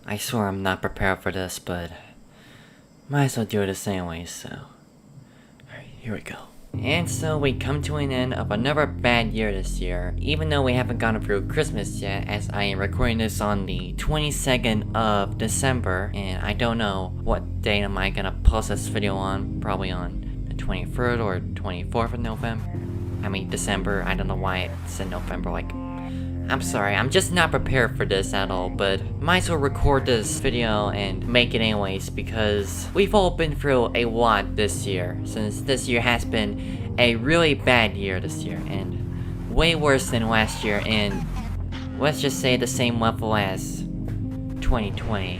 I swear I'm not prepared for this, but might as well do it the same way, so. Alright, here we go. And so we come to an end of another bad year this year, even though we haven't gotten through Christmas yet, as I am recording this on the 22nd of December, and I don't know what date am I gonna post this video on, probably on the 23rd or 24th of November. I mean December, I don't know why it said November, I'm sorry, I'm just not prepared for this at all, but might as well record this video and make it anyways because we've all been through a lot this year, since this year has been a really bad year this year, and way worse than last year, and let's just say the same level as 2020.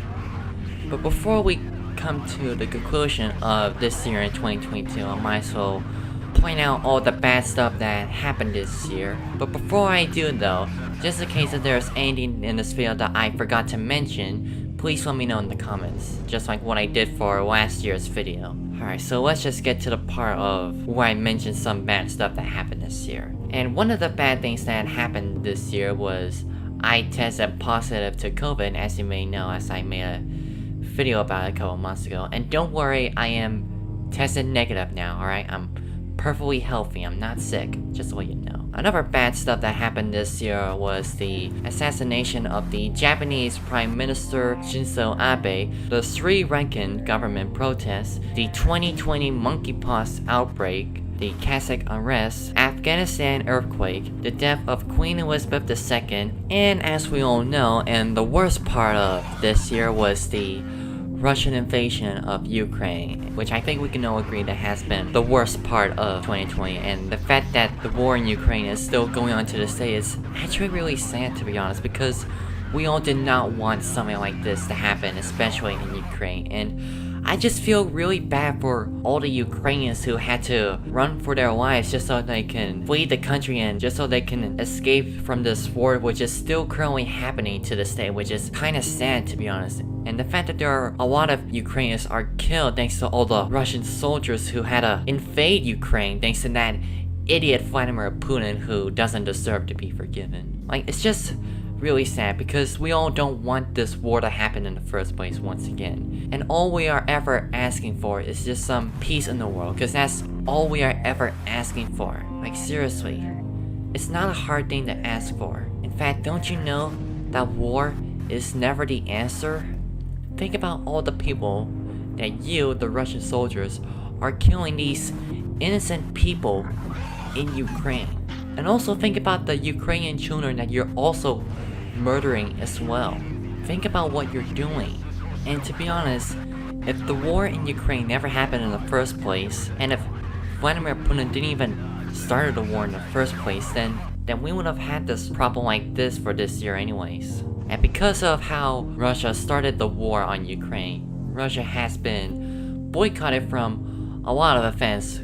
But before we come to the conclusion of this year in 2022, I might as well point out all the bad stuff that happened this year. But before I do though, just in case if there's anything in this video that I forgot to mention, please let me know in the comments, just like what I did for last year's video. Alright, so let's just get to the part of where I mentioned some bad stuff that happened this year. And one of the bad things that happened this year was I tested positive to COVID, as you may know, as I made a video about it a couple months ago. And don't worry, I am tested negative now, alright? I'm perfectly healthy, I'm not sick, just so you know. Another bad stuff that happened this year was the assassination of the Japanese Prime Minister Shinzo Abe, the Sri Lankan government protests, the 2020 monkeypox outbreak, the Kazakh unrest, Afghanistan earthquake, the death of Queen Elizabeth II, and as we all know, and the worst part of this year was the Russian invasion of Ukraine, which I think we can all agree that has been the worst part of 2020, and the fact that the war in Ukraine is still going on to this day is actually really sad, to be honest, because we all did not want something like this to happen, especially in Ukraine. And I just feel really bad for all the Ukrainians who had to run for their lives just so they can flee the country and just so they can escape from this war, which is still currently happening to this day, which is kind of sad, to be honest. And the fact that there are a lot of Ukrainians are killed thanks to all the Russian soldiers who had to invade Ukraine thanks to that idiot Vladimir Putin who doesn't deserve to be forgiven. It's just really sad because we all don't want this war to happen in the first place once again. And all we are ever asking for is just some peace in the world, because that's all we are ever asking for. Seriously, it's not a hard thing to ask for. In fact, don't you know that war is never the answer? Think about all the people that you, the Russian soldiers, are killing these innocent people in Ukraine. And also think about the Ukrainian children that you're also murdering as well. Think about what you're doing. And to be honest, if the war in Ukraine never happened in the first place, and if Vladimir Putin didn't even start the war in the first place, then we would have had this problem like this for this year anyways. And because of how Russia started the war on Ukraine, Russia has been boycotted from a lot of events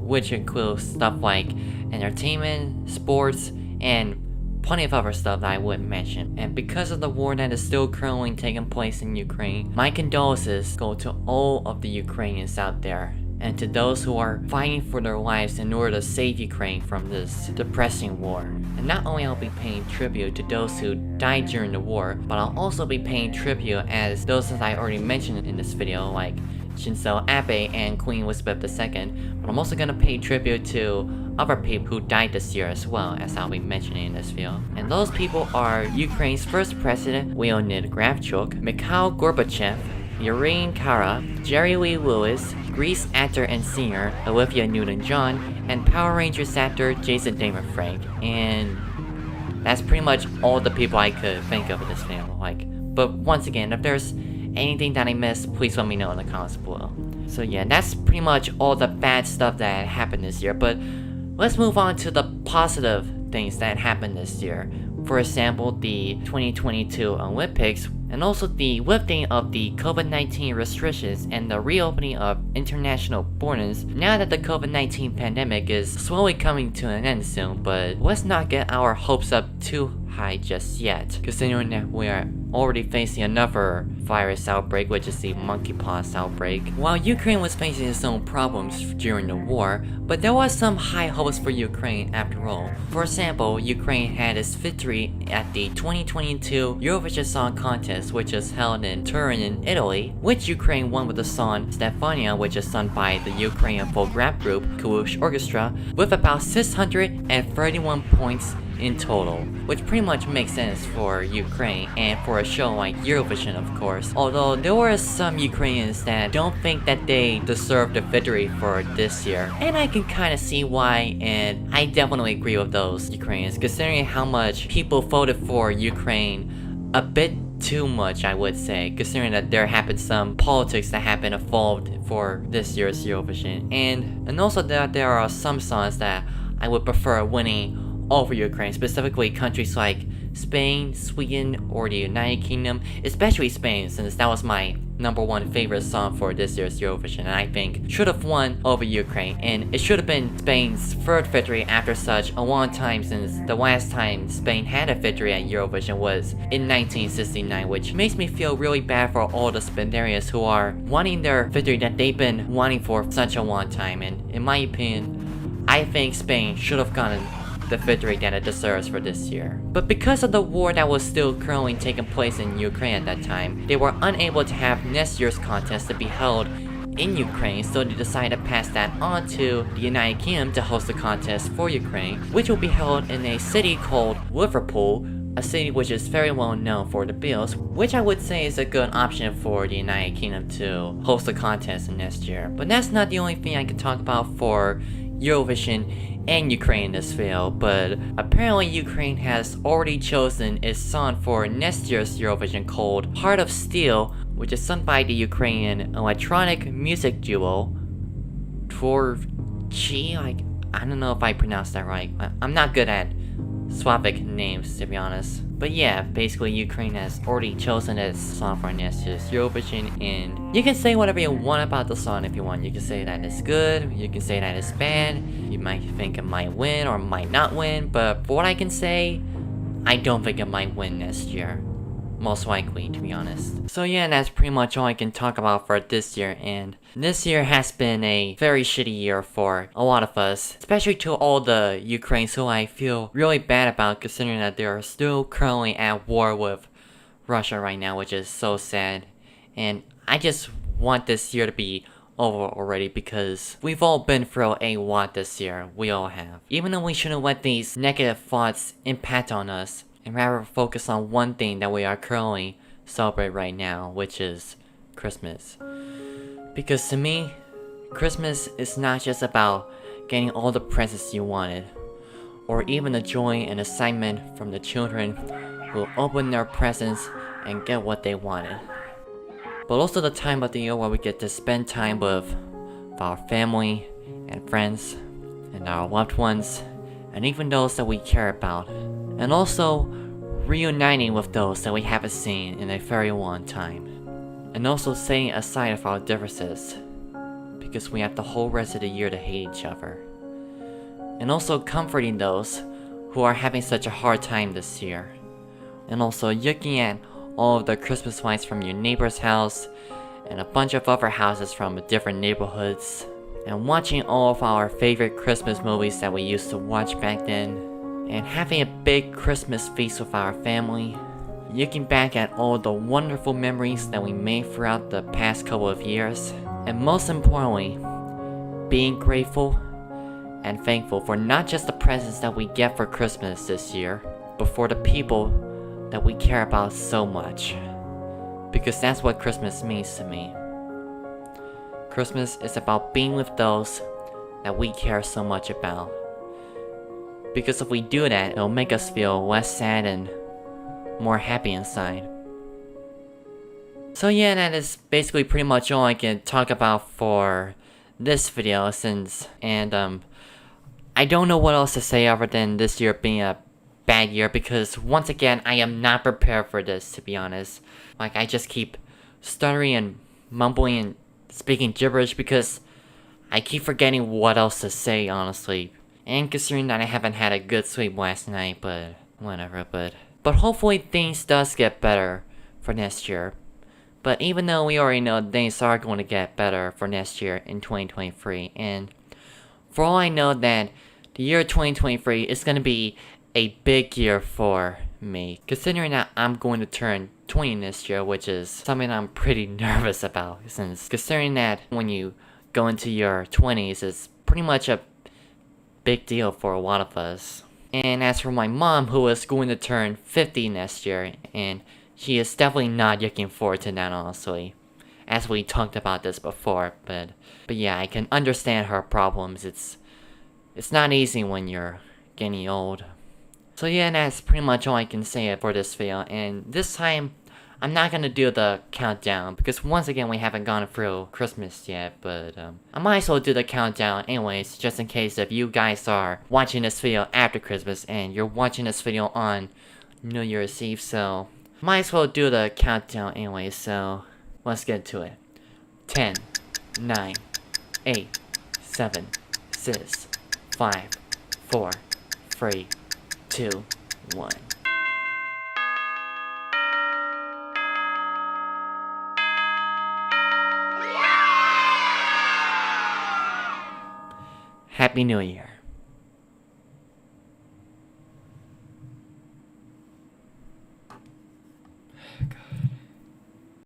which includes stuff like entertainment, sports, and plenty of other stuff that I wouldn't mention. And because of the war that is still currently taking place in Ukraine, my condolences go to all of the Ukrainians out there, and to those who are fighting for their lives in order to save Ukraine from this depressing war. And not only I'll be paying tribute to those who died during the war, but I'll also be paying tribute as those that I already mentioned in this video, like Shinzo Abe and Queen Elizabeth II, but I'm also gonna pay tribute to other people who died this year as well, as I'll be mentioning in this video. And those people are Ukraine's first president, Leonid Kravchuk, Mikhail Gorbachev, Yuri Kara, Jerry Lee Lewis, Grease actor and singer Olivia Newton-John, and Power Rangers actor Jason David Frank. And that's pretty much all the people I could think of in this video. But once again, if there's anything that I missed, please let me know in the comments below. So yeah, that's pretty much all the bad stuff that happened this year, but let's move on to the positive things that happened this year. For example, the 2022 Olympics, and also the lifting of the COVID-19 restrictions and the reopening of international borders now that the COVID-19 pandemic is slowly coming to an end soon. But let's not get our hopes up too high just yet, considering that we are already facing another virus outbreak, which is the monkeypox outbreak. While Ukraine was facing its own problems during the war, but there was some high hopes for Ukraine after all. For example, Ukraine had its victory at the 2022 Eurovision Song Contest, which was held in Turin in Italy, which Ukraine won with the song Stefania, which is sung by the Ukrainian folk rap group Kalush Orchestra, with about 631 points in total, which pretty much makes sense for Ukraine and for a show like Eurovision, of course. Although there were some Ukrainians that don't think that they deserve the victory for this year, and I can kind of see why, and I definitely agree with those Ukrainians, considering how much people voted for Ukraine a bit too much, I would say, considering that there have been some politics that have been involved for this year's Eurovision, and also that there are some songs that I would prefer winning over Ukraine, specifically countries like Spain, Sweden, or the United Kingdom, especially Spain, since that was my #1 favorite song for this year's Eurovision, and I think should have won over Ukraine, and it should have been Spain's third victory after such a long time, since the last time Spain had a victory at Eurovision was in 1969, which makes me feel really bad for all the Spaniards who are wanting their victory that they've been wanting for such a long time, and in my opinion, I think Spain should have gotten the victory that it deserves for this year. But because of the war that was still currently taking place in Ukraine at that time, they were unable to have next year's contest to be held in Ukraine, so they decided to pass that on to the United Kingdom to host the contest for Ukraine, which will be held in a city called Liverpool, a city which is very well known for the Beatles, which I would say is a good option for the United Kingdom to host the contest next year. But that's not the only thing I can talk about for Eurovision and Ukraine this video, but apparently Ukraine has already chosen its song for next year's Eurovision called Heart of Steel, which is sung by the Ukrainian electronic music duo Tvorchi. I don't know if I pronounced that right. I'm not good at Slavic names, to be honest. But yeah, basically Ukraine has already chosen its song for next year's Eurovision, and you can say whatever you want about the song if you want. You can say that it's good, you can say that it's bad, you might think it might win or might not win, but for what I can say, I don't think it might win next year. Most likely, to be honest. So yeah, that's pretty much all I can talk about for this year, and this year has been a very shitty year for a lot of us, especially to all the Ukrainians who I feel really bad about, considering that they are still currently at war with Russia right now, which is so sad. And I just want this year to be over already, because we've all been through a lot this year. We all have. Even though we shouldn't let these negative thoughts impact on us, and rather focus on one thing that we are currently celebrating right now, which is Christmas. Because to me, Christmas is not just about getting all the presents you wanted, or even the joy and excitement from the children who open their presents and get what they wanted, but also the time of the year where we get to spend time with our family and friends and our loved ones, and even those that we care about, and also reuniting with those that we haven't seen in a very long time, and also setting aside of our differences, because we have the whole rest of the year to hate each other, and also comforting those who are having such a hard time this year, and also looking at all of the Christmas lights from your neighbor's house and a bunch of other houses from different neighborhoods, and watching all of our favorite Christmas movies that we used to watch back then, and having a big Christmas feast with our family, looking back at all the wonderful memories that we made throughout the past couple of years, and most importantly, being grateful and thankful for not just the presents that we get for Christmas this year, but for the people that we care about so much. Because that's what Christmas means to me. Christmas is about being with those that we care so much about. Because if we do that, it'll make us feel less sad and more happy inside. So yeah, that is basically pretty much all I can talk about for this video, and I don't know what else to say other than this year being a bad year, because once again, I am not prepared for this, to be honest. Like, I just keep stuttering and mumbling and speaking gibberish because I keep forgetting what else to say, honestly. And considering that I haven't had a good sleep last night, but whatever, but But hopefully things does get better for next year. But even though we already know things are going to get better for next year in 2023, and for all I know that the year 2023 is going to be a big year for me, considering that I'm going to turn 20 this year, which is something I'm pretty nervous about, since considering that when you go into your 20s is pretty much a big deal for a lot of us. And as for my mom, who is going to turn 50 next year, and she is definitely not looking forward to that, honestly. As we talked about this before, but yeah, I can understand her problems. It's not easy when you're getting old. So yeah, that's pretty much all I can say for this video, and this time, I'm not gonna do the countdown, because once again we haven't gone through Christmas yet, but I might as well do the countdown anyways, just in case if you guys are watching this video after Christmas, and you're watching this video on New Year's Eve, so might as well do the countdown anyway, so let's get to it. 10, 9, 8, 7, 6, 5, 4, 3, 2, 1. Happy New Year.